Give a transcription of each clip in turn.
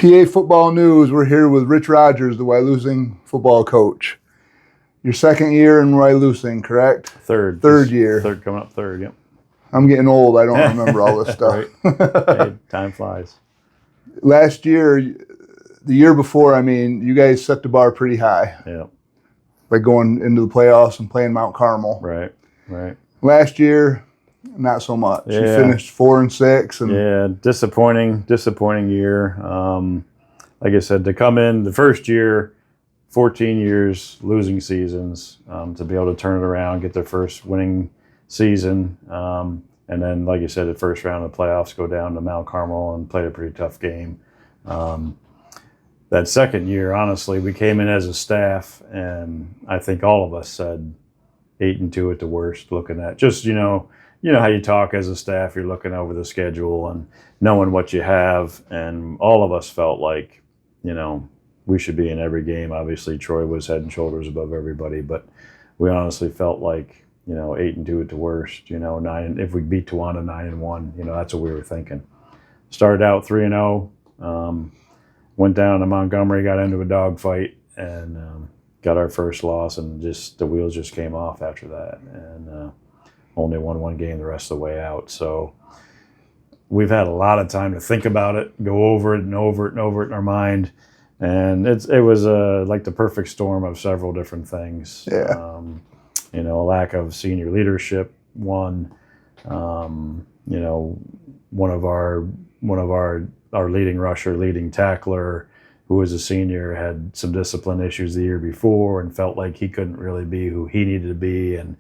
PA football news. We're here with Rich Rogers, the Wyalusing football coach. Your second year in Wyalusing, correct? Third year. Third, coming up third, yep. I'm getting old. I don't remember all this stuff. Hey, time flies. Last year, the year before, you guys set the bar pretty high. Yeah. By going into the playoffs and playing Mount Carmel. Right. Last year, not so much. Yeah. You finished 4-6. Yeah, disappointing year. Like I said, to come in the first year, 14 years, losing seasons, to be able to turn it around, get their first winning season, and then, like you said, the first round of the playoffs, go down to Mount Carmel and play a pretty tough game. That second year, honestly, we came in as a staff, and I think all of us said 8-2 at the worst, looking at just, you know how you talk as a staff, you're looking over the schedule and knowing what you have, and all of us felt like, we should be in every game. Obviously, Troy was head and shoulders above everybody, but we honestly felt like, 8-2 at the worst, 9, if we beat Tawana 9-1, that's what we were thinking. Started out 3-0, went down to Montgomery, got into a dogfight, and got our first loss, and just the wheels just came off after that, and only won one game the rest of the way out. So we've had a lot of time to think about it, go over it and over it and over it in our mind. And it was like the perfect storm of several different things. Yeah. A lack of senior leadership. One, one of our leading rusher, leading tackler, who was a senior, had some discipline issues the year before and felt like he couldn't really be who he needed to be, and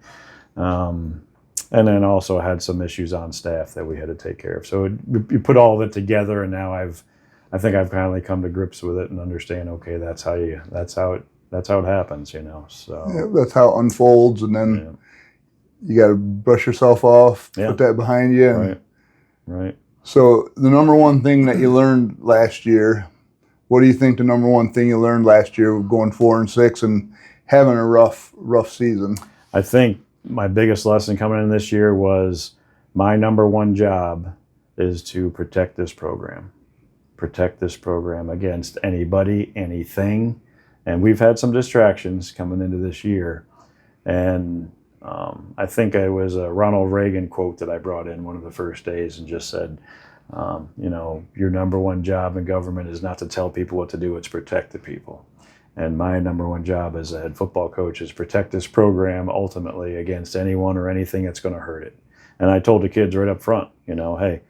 then also had some issues on staff that we had to take care of. So you put all of it together, and now I think I've finally come to grips with it and understand. Okay, that's how it happens. So yeah, that's how it unfolds, and then you got to brush yourself off, put that behind you. And right. So the number one thing that you learned last year, what do you think the number one thing you learned last year, going 4-6 and having a rough season? I think my biggest lesson coming in this year was my number one job is to protect this program. Protect this program against anybody, anything. And we've had some distractions coming into this year. And I think it was a Ronald Reagan quote that I brought in one of the first days and just said, your number one job in government is not to tell people what to do, it's protect the people. And my number one job as a head football coach is protect this program ultimately against anyone or anything that's going to hurt it. And I told the kids right up front, hey,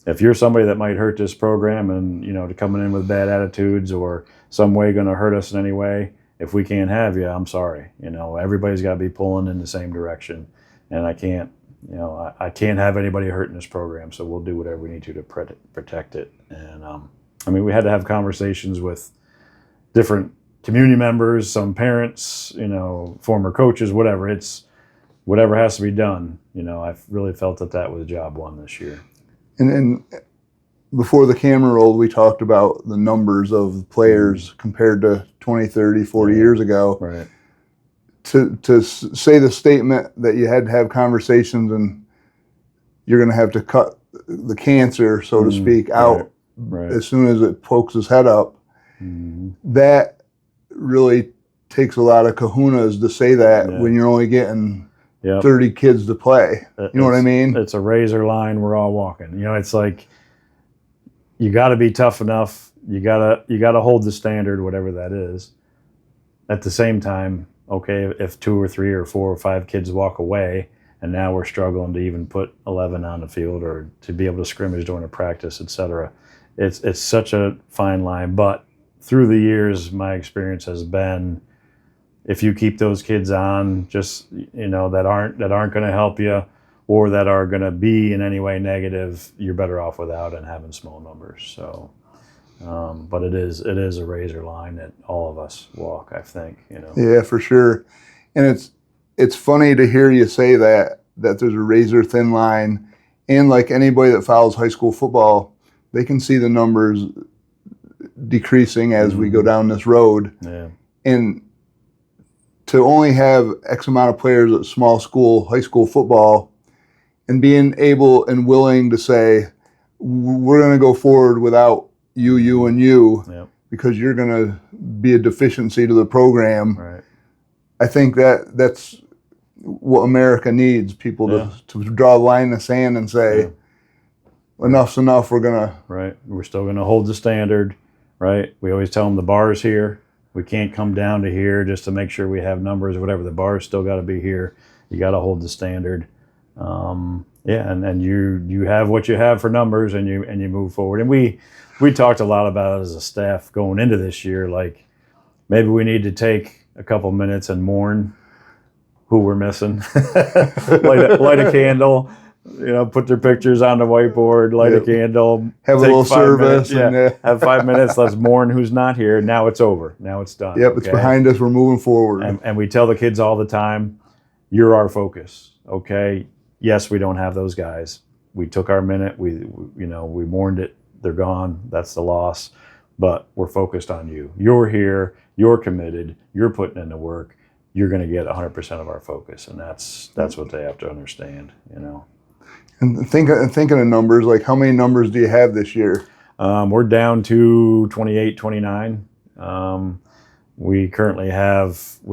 if you're somebody that might hurt this program and, to coming in with bad attitudes or some way going to hurt us in any way, if we can't have you, I'm sorry. Everybody's got to be pulling in the same direction. And I can't have anybody hurting this program, so we'll do whatever we need to protect it. And we had to have conversations with different community members, some parents, former coaches, whatever. It's whatever has to be done. I've really felt that was job one this year. And before the camera rolled, we talked about the numbers of the players compared to 20, 30, 40 years ago. Right. To say the statement that you had to have conversations and you're going to have to cut the cancer, so to speak, out as soon as it pokes his head up, that really takes a lot of kahunas to say that when you're only getting 30 kids to play. You know what I mean? It's a razor line we're all walking. It's like you got to be tough enough. You got to hold the standard, whatever that is. At the same time, okay, if 2 or 3 or 4 or 5 kids walk away, and now we're struggling to even put 11 on the field or to be able to scrimmage during a practice, etc. It's such a fine line. But through the years, my experience has been, if you keep those kids on, just that aren't going to help you or that are going to be in any way negative, you're better off without and having small numbers. So, but it is a razor line that all of us walk, I think. Yeah, for sure. And it's funny to hear you say that there's a razor thin line, and like anybody that follows high school football, they can see the numbers decreasing as we go down this road. Yeah. And to only have X amount of players at small school, high school football, and being able and willing to say, we're going to go forward without you, and you, Yep. because you're going to be a deficiency to the program. Right. I think that's what America needs, people to draw a line in the sand and say, enough's enough, we're going to. Right. We're still going to hold the standard, right? We always tell them the bar's here. We can't come down to here just to make sure we have numbers or whatever. The bar's still got to be here. You got to hold the standard. And you have what you have for numbers, and you move forward. And we talked a lot about it as a staff going into this year, like maybe we need to take a couple minutes and mourn who we're missing. light a candle, put their pictures on the whiteboard, light a candle, have a little service. Have 5 minutes. Let's mourn who's not here. Now it's over. Now it's done. Yep, okay? It's behind us. We're moving forward. And we tell the kids all the time, you're our focus. Okay. Yes, we don't have those guys. We took our minute. We mourned it. They're gone. That's the loss. But we're focused on you. You're here. You're committed. You're putting in the work. You're going to get 100% of our focus, and that's what they have to understand. And thinking of numbers, like how many numbers do you have this year? We're down to 28, 29. We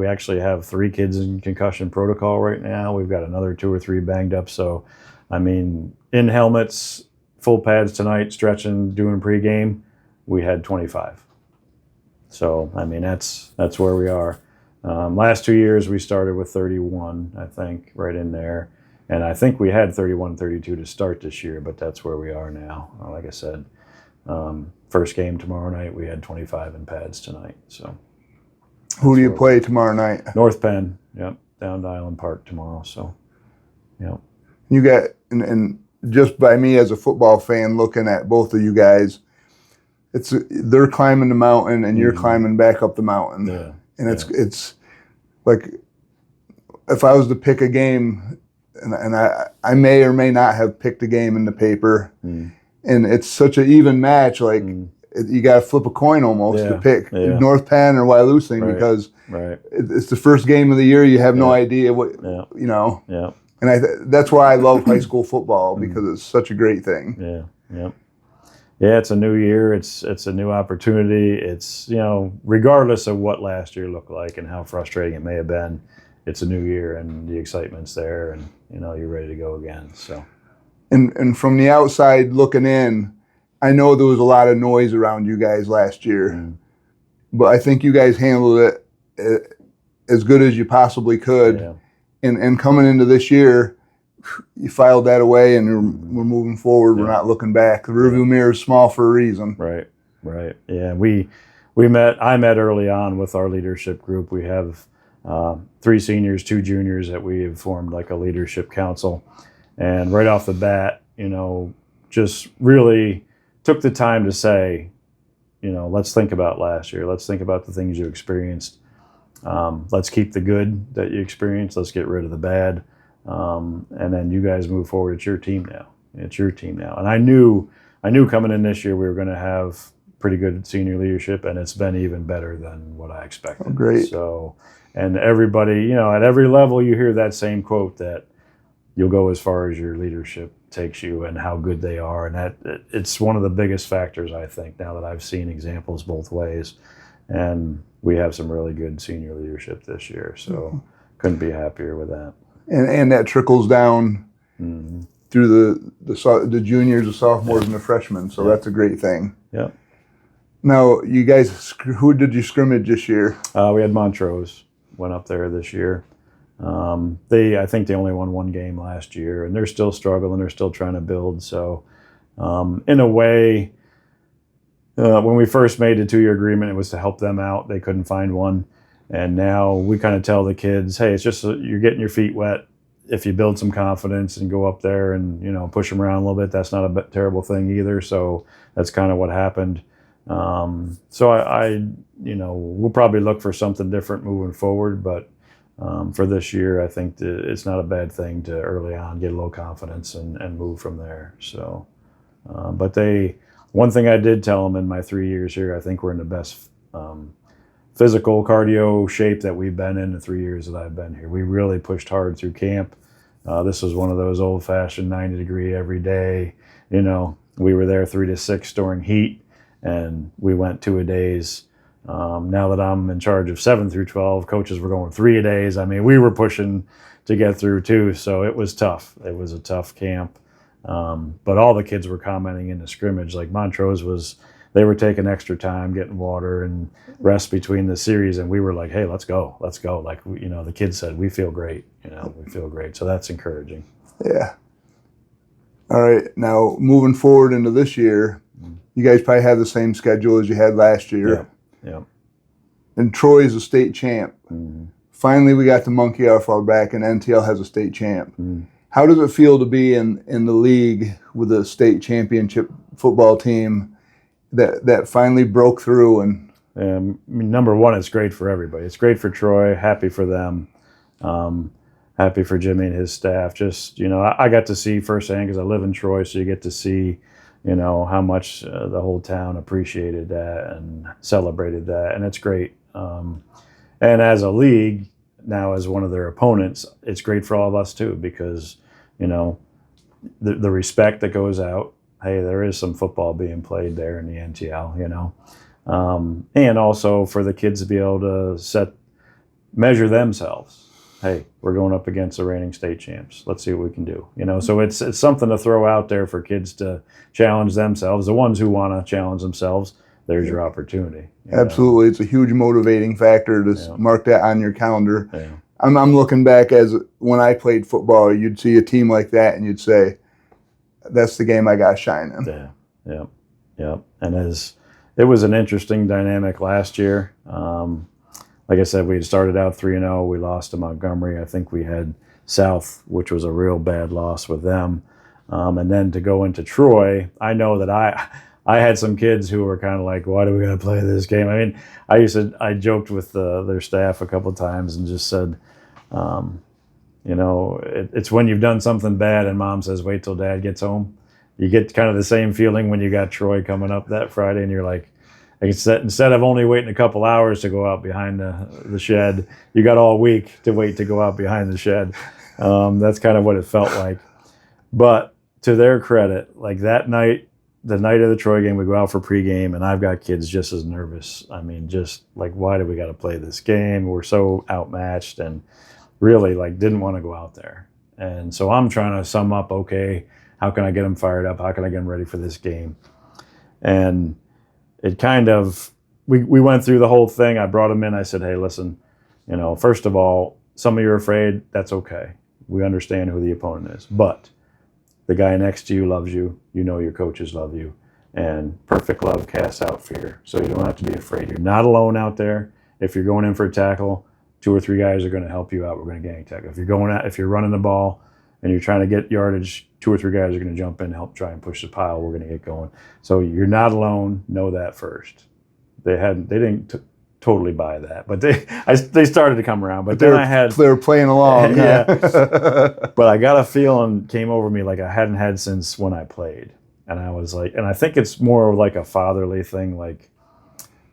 actually have 3 kids in concussion protocol right now. We've got another 2 or 3 banged up. So, in helmets, full pads tonight, stretching, doing pregame, we had 25. So, that's where we are. Last 2 years, we started with 31, I think, right in there. And I think we had 31, 32 to start this year, but that's where we are now. Like I said, first game tomorrow night, we had 25 in pads tonight. So. Who do you play tomorrow night? North Penn, yep, down to Island Park tomorrow. So, yep. You got, and just by me as a football fan looking at both of you guys, they're climbing the mountain and you're climbing back up the mountain. Yeah. And it's like, if I was to pick a game, and I may or may not have picked a game in the paper, and it's such an even match, like. You got to flip a coin almost to pick North Penn or Wyalusing because it's the first game of the year. You have no idea what, Yeah. And that's why I love high school football because it's such a great thing. Yeah. It's a new year. It's a new opportunity. It's, regardless of what last year looked like and how frustrating it may have been, it's a new year and the excitement's there and, you're ready to go again. So. And from the outside looking in, I know there was a lot of noise around you guys last year, but I think you guys handled it as good as you possibly could. Yeah. And coming into this year, you filed that away and we're moving forward. We're not looking back. The rearview mirror is small for a reason. Right. Yeah, I met early on with our leadership group. We have 3 seniors, 2 juniors that we have formed like a leadership council. And right off the bat, just really took the time to say, let's think about last year. Let's think about the things you experienced. Let's keep the good that you experienced. Let's get rid of the bad. And then you guys move forward. It's your team now. And I knew coming in this year we were going to have pretty good senior leadership, and it's been even better than what I expected. Oh, great. So, and everybody, at every level you hear that same quote that you'll go as far as your leadership takes you and how good they are. And it's one of the biggest factors, I think, now that I've seen examples both ways. And we have some really good senior leadership this year. So couldn't be happier with that. And that trickles down through the juniors, the sophomores, and the freshmen. So that's a great thing. Yeah. Now, you guys, who did you scrimmage this year? We had Montrose went up there this year. I think they only won 1 game last year, and they're still struggling. They're still trying to build. So, in a way, when we first made the 2-year agreement, it was to help them out. They couldn't find one, and now we kind of tell the kids, "Hey, it's just you're getting your feet wet. If you build some confidence and go up there and push them around a little bit, that's not a terrible thing either." So that's kind of what happened. So we'll probably look for something different moving forward, but. For this year, I think it's not a bad thing to early on get a little confidence and move from there. So, but one thing I did tell them in my 3 years here, I think we're in the best physical cardio shape that we've been in the 3 years that I've been here. We really pushed hard through camp. This was one of those old-fashioned 90-degree every day. We were there 3 to 6 during heat, and we went 2-a-days. Now that I'm in charge of 7 through 12, coaches were going 3-a-days. I mean, we were pushing to get through too, so it was tough. It was a tough camp. But all the kids were commenting in the scrimmage, like Montrose they were taking extra time getting water and rest between the series, and we were like, hey, let's go. Like, the kids said, we feel great, we feel great. So that's encouraging. Yeah. All right. Now, moving forward into this year, you guys probably have the same schedule as you had last year. Yeah. And Troy's a state champ. Mm-hmm. Finally, we got the monkey off our back, and NTL has a state champ. Mm-hmm. How does it feel to be in the league with a state championship football team that finally broke through? And I mean, number one, it's great for everybody. It's great for Troy. Happy for them. Happy for Jimmy and his staff. Just, I got to see firsthand, because I live in Troy, so you get to see, how much the whole town appreciated that and celebrated that, and it's great. And as a league, now as one of their opponents, it's great for all of us too, because, the respect that goes out. Hey, there is some football being played there in the NTL, and also for the kids to be able to measure themselves. Hey, we're going up against the reigning state champs. Let's see what we can do. So it's something to throw out there for kids to challenge themselves. The ones who want to challenge themselves, there's your opportunity. Absolutely. It's a huge motivating factor to mark that on your calendar. Yeah. I'm looking back as when I played football, you'd see a team like that and you'd say, that's the game I got to shine in. Yeah. And it was an interesting dynamic last year. Like I said, we had started out 3-0. We lost to Montgomery. I think we had South, which was a real bad loss with them. And then to go into Troy, I know that I had some kids who were kind of like, why do we got to play this game? I mean, I joked with their staff a couple of times and just said, it's when you've done something bad and mom says, wait till dad gets home. You get kind of the same feeling when you got Troy coming up that Friday and you're like, instead of only waiting a couple hours to go out behind the shed, you got all week to wait to go out behind the shed. That's kind of what it felt like. But to their credit, like that night, the night of the Troy game, we go out for pregame, and I've got kids just as nervous. I mean, just like, why do we got to play this game? We're so outmatched, and really didn't want to go out there. And so I'm trying to sum up, okay, how can I get them fired up? How can I get them ready for this game? And it kind of, we went through the whole thing. I brought them in. I said, hey, listen, first of all, some of you are afraid. That's okay. We understand who the opponent is. But the guy next to you loves you. Your coaches love you. And perfect love casts out fear. So you don't have to be afraid. You're not alone out there. If you're going in for a tackle, 2 or 3 guys are going to help you out. We're going to gang tackle. If you're running the ball and you're trying to get yardage, 2 or 3 guys are going to jump in and help try and push the pile. We're going to get going. So you're not alone. Know that first. They didn't totally buy that, but they started to come around. But then they were playing along. Yeah. But I got a feeling came over me like I hadn't had since when I played, and I was like, and I think it's more like a fatherly thing, like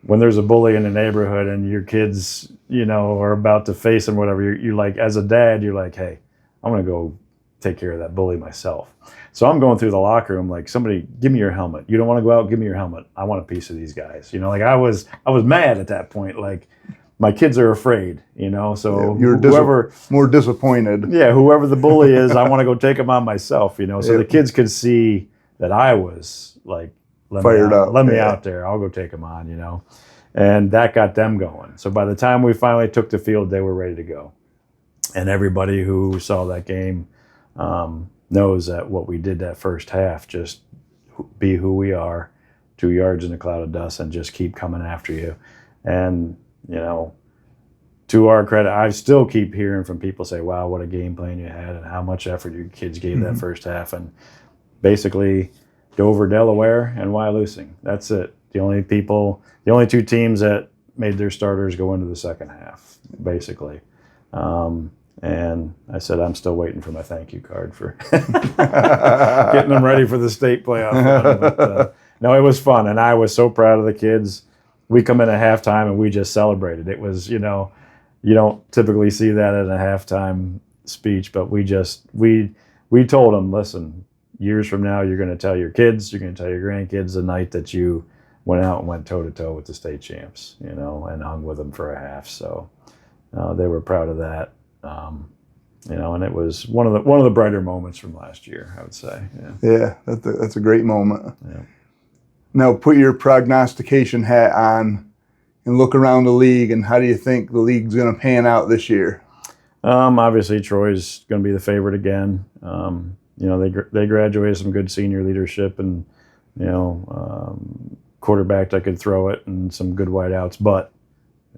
when there's a bully in the neighborhood and your kids, are about to face him, whatever. You're like, as a dad, you're like, hey, I'm gonna go take care of that bully myself. So I'm going through the locker room like, somebody give me your helmet. You don't want to go out, give me your helmet. I want a piece of these guys. I was mad at that point. Like, my kids are afraid, so you're more disappointed. Yeah, whoever the bully is, I want to go take them on myself, so the kids could see that I was like, let me out there. I'll go take them on, and that got them going. So by the time we finally took the field, they were ready to go. And everybody who saw that game knows that what we did that first half, just be who we are, 2 yards in a cloud of dust, and just keep coming after you. And, to our credit, I still keep hearing from people say, wow, what a game plan you had and how much effort your kids gave that first half. And basically, Dover, Delaware, and Wyalusing. That's it. The only 2 teams that made their starters go into the second half, basically. And I said, I'm still waiting for my thank you card for getting them ready for the state playoff run. But, no, it was fun, and I was so proud of the kids. We come in at halftime, and we just celebrated. It was, you don't typically see that at a halftime speech, but we told them, listen, years from now, you're going to tell your kids, you're going to tell your grandkids the night that you went out and went toe-to-toe with the state champs, you know, and hung with them for a half. So they were proud of that. You know, and it was one of the brighter moments from last year, I would say. Yeah, that's a great moment. Yeah. Now put your prognostication hat on and look around the league, and how do you think the league's going to pan out this year? Obviously, Troy's going to be the favorite again. You know, they graduated some good senior leadership, and you know, quarterback that could throw it, and some good wideouts. But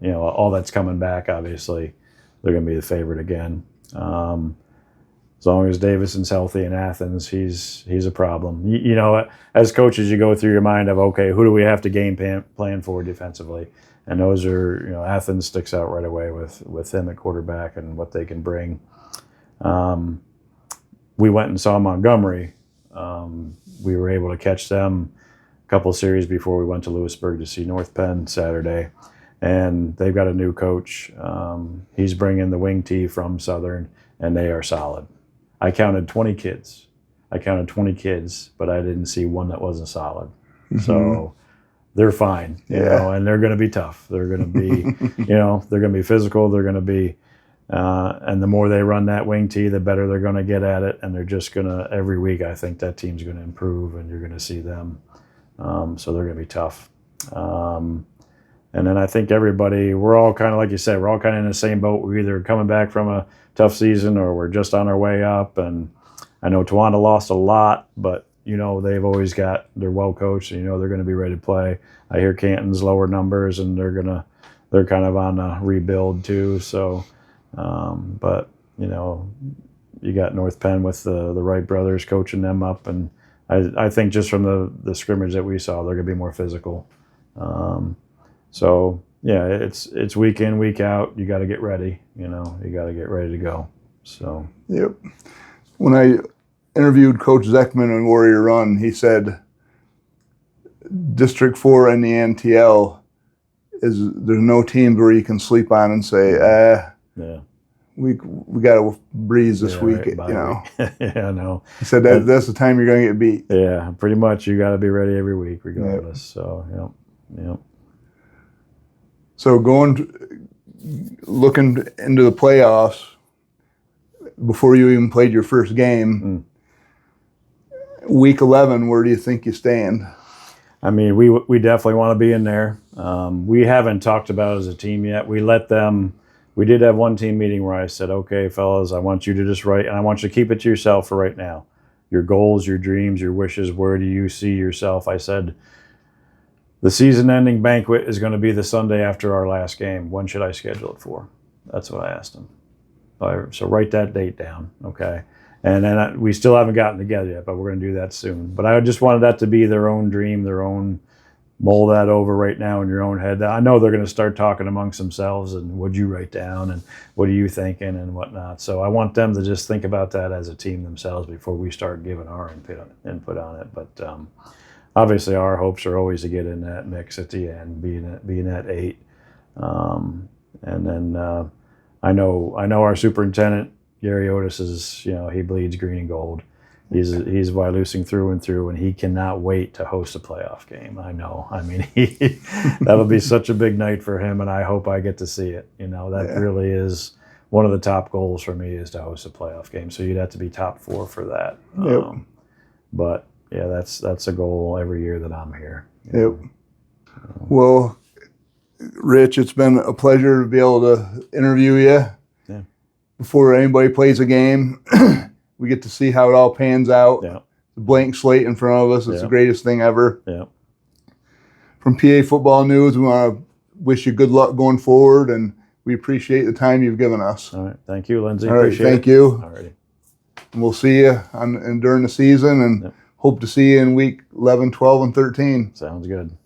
you know, all that's coming back. Obviously, they're going to be the favorite again. As long as Davison's healthy in Athens, he's a problem. You know, as coaches, you go through your mind of, okay, who do we have to game plan for defensively? And those are, you know, Athens sticks out right away with him at quarterback and what they can bring. We went and saw Montgomery. We were able to catch them a couple of series before we went to Lewisburg to see North Penn Saturday. And they've got a new coach. He's bringing the wing tee from Southern, and they are solid. I counted 20 kids, but I didn't see one that wasn't solid. Mm-hmm. So they're fine, you know, and they're going to be tough. They're going to be, you know, they're going to be physical. They're going to be, and the more they run that wing tee, the better they're going to get at it. And they're just going to, every week, I think that team's going to improve, and you're going to see them. So they're going to be tough. And then I think everybody, we're all kind of, like you said, we're all kind of in the same boat. We're either coming back from a tough season or we're just on our way up. And I know Towanda lost a lot, but, you know, they've always they're well coached, and, you know, they're going to be ready to play. I hear Canton's lower numbers, and they're kind of on a rebuild too. So, but, you know, you got North Penn with the Wright brothers coaching them up. And I think just from the scrimmage that we saw, they're going to be more physical. So yeah, it's week in, week out. You got to get ready. You know, you got to get ready to go. So. Yep. When I interviewed Coach Zeckman in Warrior Run, he said District 4 and the NTL there's no teams where you can sleep on and say, yeah, we got to breeze this week. Right, you know. Yeah, I know. He said that's the time you're going to get beat. Yeah, pretty much. You got to be ready every week, regardless. Yep. So yep. So looking into the playoffs, before you even played your first game, week 11, where do you think you stand? I mean, we definitely want to be in there. We haven't talked about it as a team yet. We did have one team meeting where I said, okay, fellas, I want you to just write, and I want you to keep it to yourself for right now. Your goals, your dreams, your wishes, where do you see yourself? I said, the season-ending banquet is going to be the Sunday after our last game. When should I schedule it for? That's what I asked them. So write that date down, okay? And then we still haven't gotten together yet, but we're going to do that soon. But I just wanted that to be their own dream, their own, mull that over right now in your own head. I know they're going to start talking amongst themselves, and what'd you write down, and what are you thinking, and whatnot. So I want them to just think about that as a team themselves before we start giving our input on it. But obviously, our hopes are always to get in that mix at the end, being at 8. And then I know our superintendent, Gary Otis, is, you know, he bleeds green and gold. He's Wyalusing through and through, and he cannot wait to host a playoff game. I know. I mean, that'll be such a big night for him, and I hope I get to see it. You know, that really is one of the top goals for me, is to host a playoff game. So you'd have to be top 4 for that. Yep. But yeah, that's a goal every year that I'm here. Yep. Well, Rich, it's been a pleasure to be able to interview you. Yeah. Before anybody plays a game, we get to see how it all pans out. Yeah. The blank slate in front of us. It's the greatest thing ever. Yeah. From PA Football News, we want to wish you good luck going forward, and we appreciate the time you've given us. All right. Thank you, Lindsay. All right. Appreciate Thank it. you. All righty. We'll see you during the season, and hope to see you in week 11, 12, and 13. Sounds good.